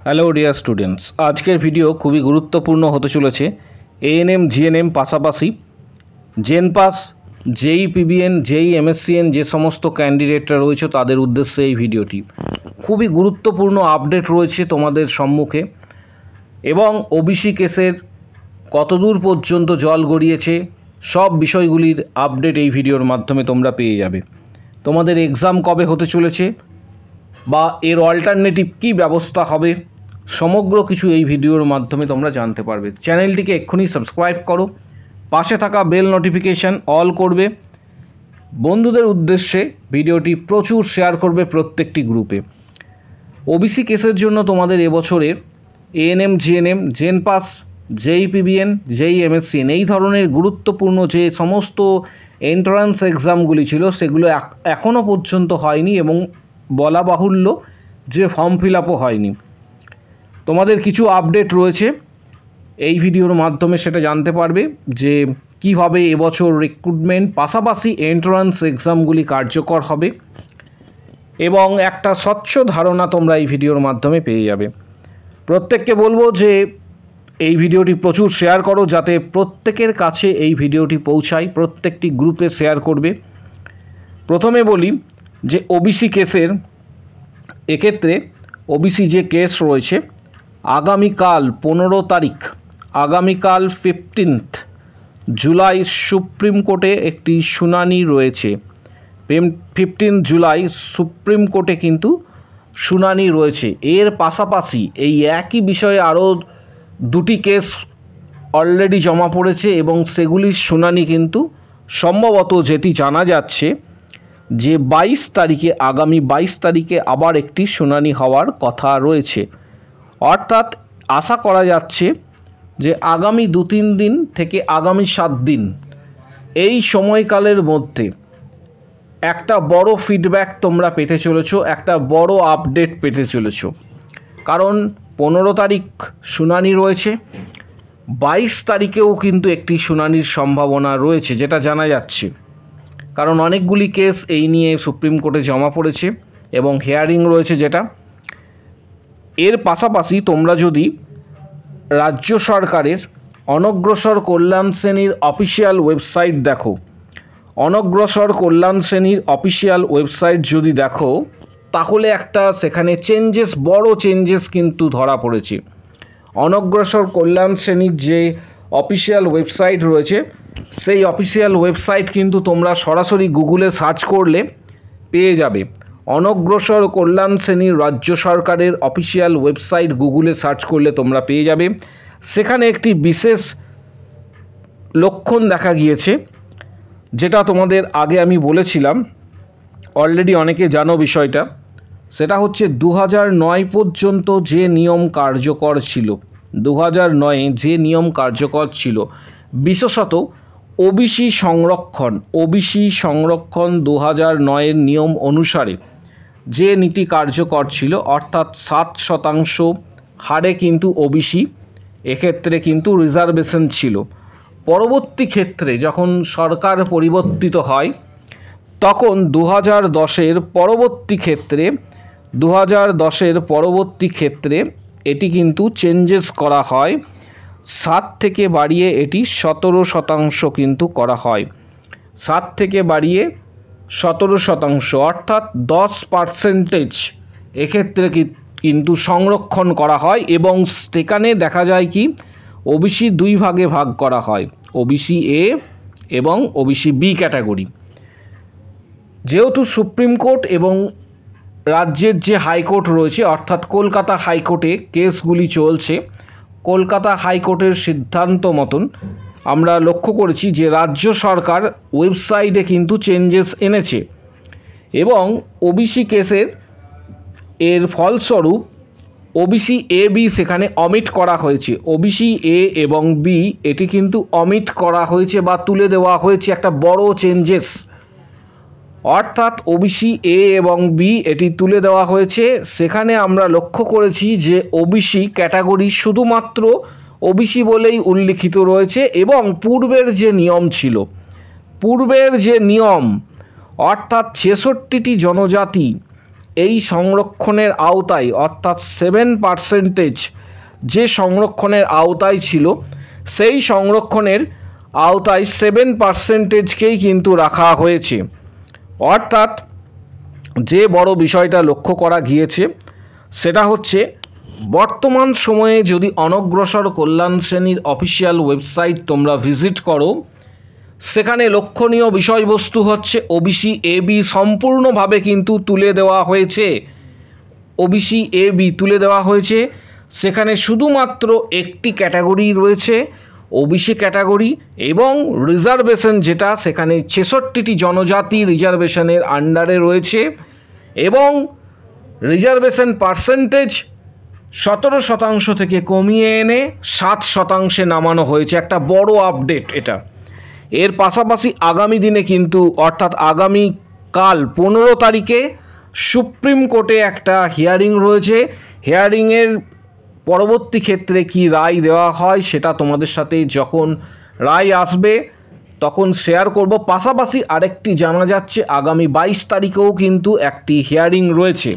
Hello dear students, আজকের video খুবই গুরুত্বপূর্ণ হতে চলেছে। এএনএম জিএনএম পাশাপাশি জেনপাস, জেই পিবিএন, জেই এমএসসিএন যে সমস্ত ক্যান্ডিডেটরা রয়েছে তাদের উদ্দেশ্যে এই ভিডিওটি। খুবই গুরুত্বপূর্ণ আপডেট রয়েছে তোমাদের সম্মুখে, এবং ওবিসি কেসের কতদূর পর্যন্ত জল গড়িয়েছে সব বিষয়গুলির আপডেট এই ভিডিওর মাধ্যমে তোমরা পেয়ে যাবে। তোমাদের এক্সাম কবে হতে চলেছে বা এর অল্টারনেটিভ কী ব্যবস্থা হবে, সমগ্র কিছু এই ভিডিওর মাধ্যমে তোমরা জানতে পারবে। চ্যানেলটিকে এক্ষুনি সাবস্ক্রাইব করো, পাশে থাকা বেল নোটিফিকেশান অল করবে, বন্ধুদের উদ্দেশ্যে ভিডিওটি প্রচুর শেয়ার করবে প্রত্যেকটি গ্রুপে। ওবিসি কেসের জন্য তোমাদের এবছরের এএনএম জিএনএম, জেনপাস, জেই পিবিএন, জেই এমএসসিএন এই ধরনের গুরুত্বপূর্ণ যে সমস্ত এন্ট্রান্স এক্সামগুলি ছিল সেগুলো এখনও পর্যন্ত হয়নি, এবং বলা বাহুল্য যে ফর্ম ফিল আপও হয়নি। তোমাদের কিছু আপডেট রয়েছে এই ভিডিওর মাধ্যমে, সেটা জানতে পারবে যে কিভাবে এবছর রিক্রুটমেন্ট পাশাপাশি এন্ট্রান্স এক্সামগুলি কার্যকর হবে, এবং একটা স্বচ্ছ ধারণা তোমরা এই ভিডিওর মাধ্যমে পেয়ে যাবে। প্রত্যেককে বলবো যে এই ভিডিওটি প্রচুর শেয়ার করো, যাতে প্রত্যেকের কাছে এই ভিডিওটি পৌঁছায়, প্রত্যেকটি গ্রুপে শেয়ার করবে। প্রথমে বলি যে ওবিসি কেসের এক্ষেত্রে ওবিসি যে কেস রয়েছে, আগামীকাল 15 তারিখ, আগামীকাল 15 জুলাই সুপ্রিম কোর্টে একটি শুনানি রয়েছে। 15 জুলাই সুপ্রিম কোর্টে কিন্তু শুনানি রয়েছে। এর পাশাপাশি এই একই বিষয়ে আরও দুটি কেস অলরেডি জমা পড়েছে, এবং সেগুলির শুনানি কিন্তু সম্ভবত যেটি জানা যাচ্ছে যে 22 তারিখে, আগামী 22 তারিখে আবার একটি শুনানি হওয়ার কথা রয়েছে। অর্থাৎ আশা করা যাচ্ছে যে আগামী 2-3 দিন থেকে আগামী 7 দিন এই সময়কালের মধ্যে একটা বড় ফিডব্যাক তোমরা পেতে চলেছো, একটা বড় আপডেট পেতে চলেছো। কারণ 15 তারিখ শুনানি রয়েছে, 22 তারিখেও কিন্তু একটি শুনানির সম্ভাবনা রয়েছে যেটা জানা যাচ্ছে। কারণ অনেকগুলি কেস এই নিয়ে সুপ্রিম কোর্টে জমা পড়েছে এবং হিয়ারিং রয়েছে যেটা। এর পাশাপাশি তোমরা যদি রাজ্য সরকারের অনগ্রসর কল্যাণ শ্রেণীর অফিসিয়াল ওয়েবসাইট দেখো, অনগ্রসর কল্যাণ শ্রেণীর অফিসিয়াল ওয়েবসাইট যদি দেখো, তাহলে একটা সেখানে বড় চেঞ্জেস কিন্তু ধরা পড়েছে। অনগ্রসর কল্যাণ শ্রেণীর যে অফিসিয়াল ওয়েবসাইট রয়েছে, সেই অফিসিয়াল ওয়েবসাইট কিন্তু তোমরা সরাসরি গুগলে সার্চ করলে পেয়ে যাবে। অনগ্রসর কল্যাণ শ্রেণীর রাজ্য সরকারের অফিসিয়াল ওয়েবসাইট গুগলে সার্চ করলে তোমরা পেয়ে যাবে। সেখানে একটি বিশেষ লক্ষণ দেখা গিয়েছে, যেটা তোমাদের আগে আমি বলেছিলাম, অলরেডি অনেকে জানো বিষয়টা। সেটা হচ্ছে 2009 পর্যন্ত যে নিয়ম কার্যকর ছিল, 2009 যে নিয়ম কার্যকর ছিল, বিশেষত ওবিসি সংরক্ষণ 2009-এর নিয়ম অনুসারে যে নীতি কার্যকর ছিল, অর্থাৎ 7% হারে কিন্তু ওবিসি, এক্ষেত্রে কিন্তু রিজার্ভেশন ছিল। পরবর্তী ক্ষেত্রে যখন সরকার পরিবর্তিত হয়, তখন 2010-এর পরবর্তী ক্ষেত্রে এটি কিন্তু চেঞ্জেস করা হয়, 7 থেকে বাড়িয়ে এটি 17% কিন্তু করা হয়। 7 থেকে বাড়িয়ে 17%, অর্থাৎ 10% এক্ষেত্রে কিন্তু সংরক্ষণ করা হয়, এবং সেখানে দেখা যায় কি ওবিসি 2 ভাগে ভাগ করা হয়, ওবিসি এ এবং ওবিসি বি ক্যাটাগরি। যেহেতু সুপ্রিম কোর্ট এবং রাজ্যের যে হাইকোর্ট রয়েছে, অর্থাৎ কলকাতা হাইকোর্টে কেসগুলি চলছে, কলকাতা হাইকোর্টের সিদ্ধান্ত মতন আমরা লক্ষ্য করেছি যে রাজ্য সরকার ওয়েবসাইটে কিন্তু চেঞ্জেস এনেছে, এবং ওবিসি কেসের এর ফলস্বরূপ ওবিসি এ বি সেখানে অমিট করা হয়েছে। ওবিসি এ এবং বি এটি কিন্তু অমিট করা হয়েছে বা তুলে দেওয়া হয়েছে, একটা বড় চেঞ্জেস। অর্থাৎ ওবিসি এ এবং বি এটি তুলে দেওয়া হয়েছে। সেখানে আমরা লক্ষ্য করেছি যে ওবিসি ক্যাটাগরি শুধুমাত্র ওবিসি বলেই উল্লিখিত রয়েছে, এবং পূর্বের যে নিয়ম অর্থাৎ 66টি জনজাতি এই সংরক্ষণের আওতায় অর্থাৎ 7% যে সংরক্ষণের আওতায় ছিল সেই সংরক্ষণের আওতায় 7%কেই কিন্তু রাখা হয়েছে। অর্থাৎ যে বড় বিষয়টা লক্ষ্য করা গিয়েছে সেটা হচ্ছে বর্তমান সময়ে যদি অনগ্রসর কল্যাণ শ্রেণীর অফিসিয়াল ওয়েবসাইট তোমরা ভিজিট করো, সেখানে লক্ষণীয় বিষয়বস্তু হচ্ছে ওবিসি এবি সম্পূর্ণভাবে কিন্তু তুলে দেওয়া হয়েছে। ওবিসি এবি তুলে দেওয়া হয়েছে, সেখানে শুধুমাত্র একটি ক্যাটাগরি রয়েছে ওবিসি ক্যাটাগরি এবং রিজার্ভেশন, যেটা সেখানে 66টি জনজাতি রিজার্ভেশনের আন্ডারে রয়েছে এবং রিজার্ভেশন পার্সেন্টেজ 17% থেকে কমিয়ে এনে 7% নামানো হয়েছে। একটা বড় আপডেট এটা। এর পাশাপাশি আগামী দিনে কিন্তু অর্থাৎ আগামী কাল 15 তারিখে সুপ্রিম কোর্টে একটা হিয়ারিং রয়েছে। হিয়ারিংয়ের পরবর্তী ক্ষেত্রে কি রায় দেওয়া হয় সেটা তোমাদের সাথে যখন রায় আসবে তখন শেয়ার করব। পাশাপাশি আরেকটি জানা যাচ্ছে আগামী 22 তারিখেও কিন্তু একটি হিয়ারিং রয়েছে,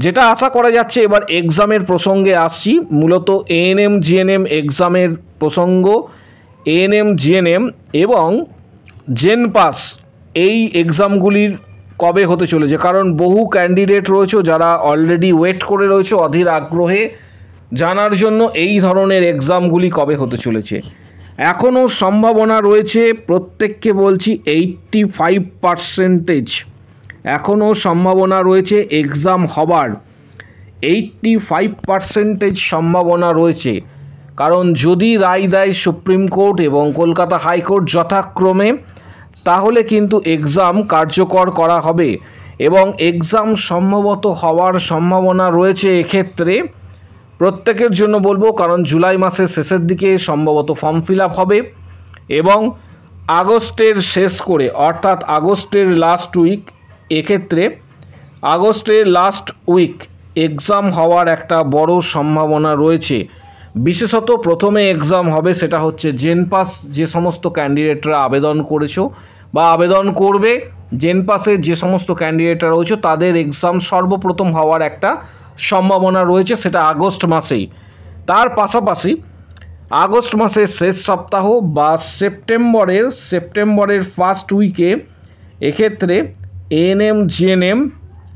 যেটা আশা করা যাচ্ছে। এবার এক্সামের প্রসঙ্গে আসছি, মূলত এএনএম জিএনএম এক্সামের প্রসঙ্গ। এএনএম জিএনএম এবং জেন পাস এই এক্সামগুলির কবে হতে চলেছে, কারণ বহু ক্যান্ডিডেট রয়েছে যারা অলরেডি ওয়েট করে রয়েছে অধীর আগ্রহে জানার জন্য এই ধরনের এক্সামগুলি কবে হতে চলেছে। এখনও সম্ভাবনা রয়েছে, প্রত্যেককে বলছি 85%, এখনও সম্ভাবনা রয়েছে এক্সাম হবার 85% সম্ভাবনা রয়েছে। কারণ যদি রায় দেয় সুপ্রিম কোর্ট এবং কলকাতা হাইকোর্ট যথাক্রমে, তাহলে কিন্তু এক্সাম কার্যকর করা হবে এবং এক্সাম সম্ভবত হওয়ার সম্ভাবনা রয়েছে। এক্ষেত্রে প্রত্যেকের জন্য বলবো, কারণ জুলাই মাসের শেষের দিকে সম্ভবত ফর্ম ফিল আপ হবে এবং আগস্টের শেষ করে অর্থাৎ আগস্টের লাস্ট উইক, এক্ষেত্রে আগস্টের লাস্ট উইক এক্সাম হওয়ার একটা বড় সম্ভাবনা রয়েছে। বিশেষত প্রথমে এক্সাম হবে সেটা হচ্ছে জেন পাস, যে সমস্ত ক্যান্ডিডেটরা আবেদন করেছো বা আবেদন করবে, জেন পাসের যে সমস্ত ক্যান্ডিডেটরা রয়েছে তাদের এক্সাম সর্বপ্রথম হওয়ার একটা সম্ভাবনা রয়েছে, সেটা আগস্ট মাসেই। তার পাশাপাশি আগস্ট মাসের শেষ সপ্তাহ বা সেপ্টেম্বরের ফার্স্ট উইকে এক্ষেত্রে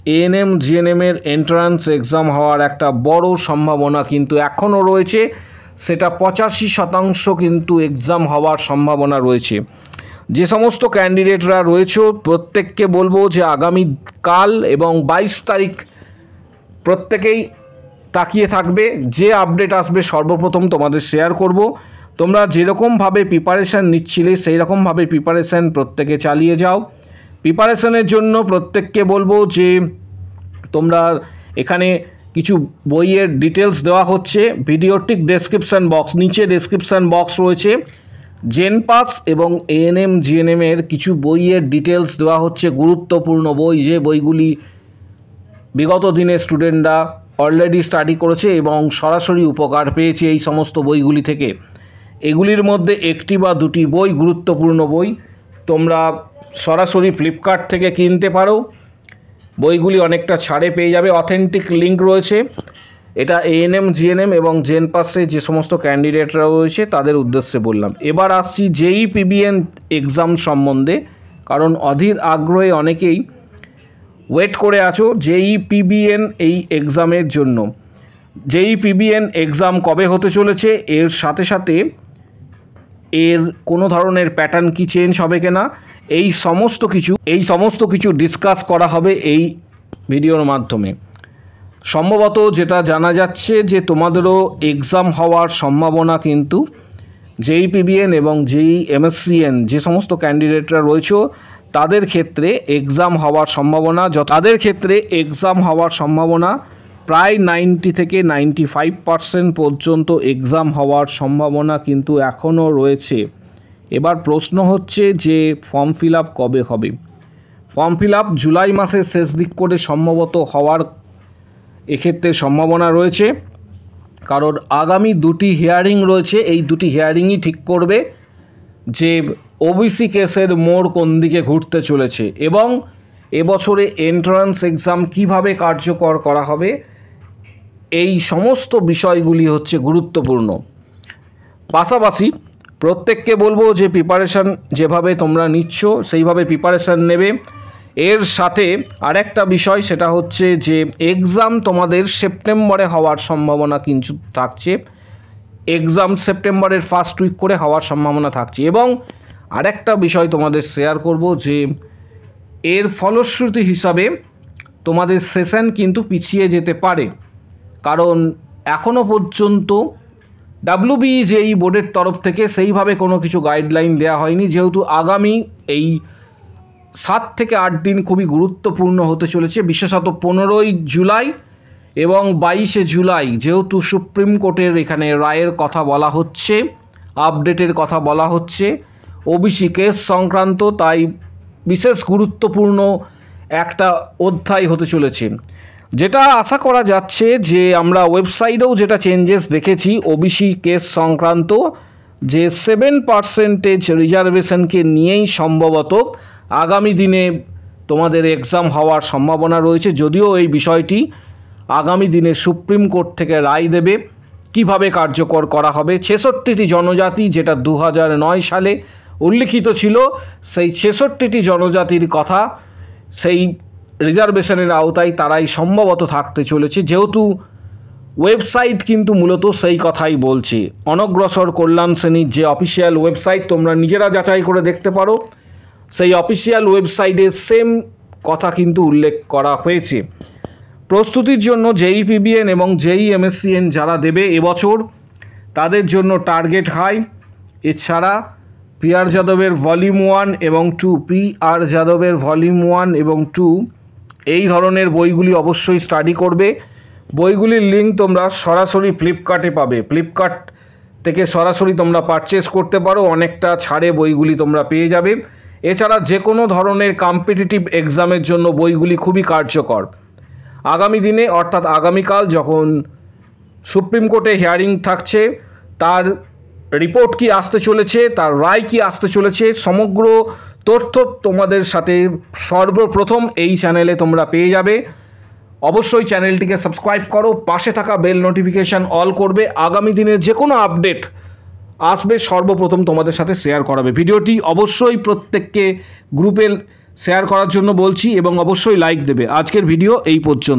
এএনএম জিএনএমের এন্ট্রান্স এক্সাম হওয়ার একটা বড় সম্ভাবনা কিন্তু এখনও রয়েছে, সেটা 85% কিন্তু এক্সাম হওয়ার সম্ভাবনা রয়েছে। যে সমস্ত ক্যান্ডিডেটরা রয়েছে প্রত্যেককে বলবো যে আগামী কাল এবং 22 তারিখ প্রত্যেকেই তাকিয়ে থাকবে, যে আপডেট আসবে সর্বপ্রথম তোমাদের শেয়ার করব। তোমরা যেরকমভাবে প্রিপারেশান নিচ্ছিলে সেই রকমভাবে প্রিপারেশান প্রত্যেকে চালিয়ে যাও। প্রিপারেশানের জন্য প্রত্যেককে বলবো যে তোমরা এখানে কিছু বইয়ের ডিটেলস দেওয়া হচ্ছে, ভিডিওর ঠিক ডেসক্রিপশান বক্স, নিচে ডেসক্রিপশান বক্স রয়েছে। জেন পাস এবং এএনএম জিএনএমের কিছু বইয়ের ডিটেলস দেওয়া হচ্ছে, গুরুত্বপূর্ণ বই, যে বইগুলি বিগত দিনে স্টুডেন্টরা অলরেডি স্টাডি করেছে এবং সরাসরি উপকার পেয়েছে এই সমস্ত বইগুলি থেকে। এগুলির মধ্যে একটি বা দুটি বই, গুরুত্বপূর্ণ বই, তোমরা সরাসরি ফ্লিপকার্ট থেকে কিনতে পারো। বইগুলি অনেকটা ছাড়ে পেয়ে যাবে, অথেন্টিক লিঙ্ক রয়েছে। এটা এএনএম জিএনএম এবং জেন পাসে যে সমস্ত ক্যান্ডিডেটরা রয়েছে তাদের উদ্দেশ্যে বললাম। এবার আসছি জেই পিবিএন এক্সাম সম্বন্ধে, কারণ অধীর আগ্রহে অনেকেই ওয়েট করে আছো জেই পিবিএন এই এক্সামের জন্য। জেই পিবিএন এক্সাম কবে হতে চলেছে, এর সাথে সাথে এর কোনো ধরনের প্যাটার্ন কি চেঞ্জ হবে কিনা, এই সমস্ত কিছু ডিসকাস করা হবে এই ভিডিওর মাধ্যমে। সম্ভবত যেটা জানা যাচ্ছে যে তোমাদেরও এক্সাম হওয়ার সম্ভাবনা কিন্তু জেই পিবিএন এবং জেই এমএসসিএন যে সমস্ত ক্যান্ডিডেটরা রয়েছে তাদের ক্ষেত্রে এক্সাম হওয়ার সম্ভাবনা প্রায় 90 থেকে 95% পর্যন্ত এক্সাম হওয়ার সম্ভাবনা কিন্তু এখনও রয়েছে। এবার প্রশ্ন হচ্ছে যে ফর্ম ফিল আপ কবে হবে। ফর্ম ফিল আপ জুলাই মাসের শেষ দিক করে সম্ভবত হওয়ার এক্ষেত্রে সম্ভাবনা রয়েছে, কারণ আগামী দুটি হিয়ারিং রয়েছে। এই দুটি হিয়ারিংই ঠিক করবে যে ওবিসি কেসের মোড় কোন দিকে ঘুরতে চলেছে এবং এবছরে এন্ট্রান্স এক্সাম কিভাবে কার্যকর করা হবে, এই সমস্ত বিষয়গুলি হচ্ছে গুরুত্বপূর্ণ। পাশাপাশি প্রত্যেককে বলবো যে প্রিপারেশান যেভাবে তোমরা নিচ্ছ সেইভাবে প্রিপারেশান নেবে। এর সাথে আরেকটা বিষয়, সেটা হচ্ছে যে এক্সাম তোমাদের সেপ্টেম্বরে হওয়ার সম্ভাবনা কিন্তু থাকছে। এক্সাম সেপ্টেম্বরের ফার্স্ট উইক করে হওয়ার সম্ভাবনা থাকছে। এবং আরেকটা বিষয় তোমাদের শেয়ার করব যে এর ফলশ্রুতি হিসাবে তোমাদের সেশন কিন্তু পিছিয়ে যেতে পারে, কারণ এখনও পর্যন্ত WBJEE বোর্ডের তরফ থেকে সেইভাবে কোনো কিছু গাইডলাইন দেওয়া হয়নি। যেহেতু আগামী এই 7 থেকে 8 দিন খুবই গুরুত্বপূর্ণ হতে চলেছে, বিশেষত 15ই জুলাই এবং 22শে জুলাই, যেহেতু সুপ্রিম কোর্টের এখানে রায়ের কথা বলা হচ্ছে, আপডেটের কথা বলা হচ্ছে ওবিসি কেস সংক্রান্ত, তাই বিশেষ গুরুত্বপূর্ণ একটা অধ্যায় হতে চলেছে। যেটা আশা করা যাচ্ছে যে আমরা ওয়েবসাইটেও যেটা চেঞ্জেস দেখেছি ওবিসি কেস সংক্রান্ত, যে 7% রিজার্ভেশনকে নিয়েই সম্ভবত আগামী দিনে তোমাদের এক্সাম হওয়ার সম্ভাবনা রয়েছে। যদিও এই বিষয়টি আগামী দিনে সুপ্রিম কোর্ট থেকে রায় দেবে কিভাবে কার্যকর করা হবে। 66টি জনজাতি, যেটা 2009 সালে উল্লিখিত ছিল, সেই 66টি জনজাতির কথা সেই রিজার্ভেশনের আওতায় তারাই সম্ভবত থাকতে চলেছে। যেহেতু ওয়েবসাইট কিন্তু মূলত সেই কথাই বলছে, অনগ্রসর কল্যাণ শ্রেণীর যে অফিসিয়াল ওয়েবসাইট, তোমরা নিজেরা যাচাই করে দেখতে পারো, সেই অফিসিয়াল ওয়েবসাইটে সেম কথা কিন্তু উল্লেখ করা হয়েছে। প্রস্তুতির জন্য JEE-PBN এবং JEE-MSCN যারা দেবে এবছর, তাদের জন্য টার্গেট হাই। এছাড়া PR যাদবের ভলিউম 1 এবং 2, PR যাদবের ভলিউম 1 এবং 2, এই ধরনের বইগুলি অবশ্যই স্টাডি করবে। বইগুলির লিঙ্ক তোমরা সরাসরি ফ্লিপকার্টে পাবে, ফ্লিপকার্ট থেকে সরাসরি তোমরা পারচেস করতে পারো, অনেকটা ছাড়ে বইগুলি তোমরা পেয়ে যাবে। এছাড়া যে কোনো ধরনের কম্পিটিটিভ এক্সামের জন্য বইগুলি খুবই কার্যকর। আগামী দিনে অর্থাৎ আগামীকাল যখন সুপ্রিম কোর্টে হিয়ারিং থাকছে, তার রিপোর্ট কি আসতে চলেছে, তার রায় কি আসতে চলেছে, সমগ্র তথ্য তোমাদের সাথে সর্বপ্রথম এই চ্যানেলে তোমরা পেয়ে যাবে। অবশ্যই চ্যানেলটিকে সাবস্ক্রাইব করো, পাশে থাকা বেল নোটিফিকেশান অল করবে। আগামী দিনে যে কোনো আপডেট আসবে সর্বপ্রথম তোমাদের সাথে শেয়ার করাবে। ভিডিওটি অবশ্যই প্রত্যেককে গ্রুপে শেয়ার করার জন্য বলছি এবং অবশ্যই লাইক দেবে। আজকের ভিডিও এই পর্যন্ত।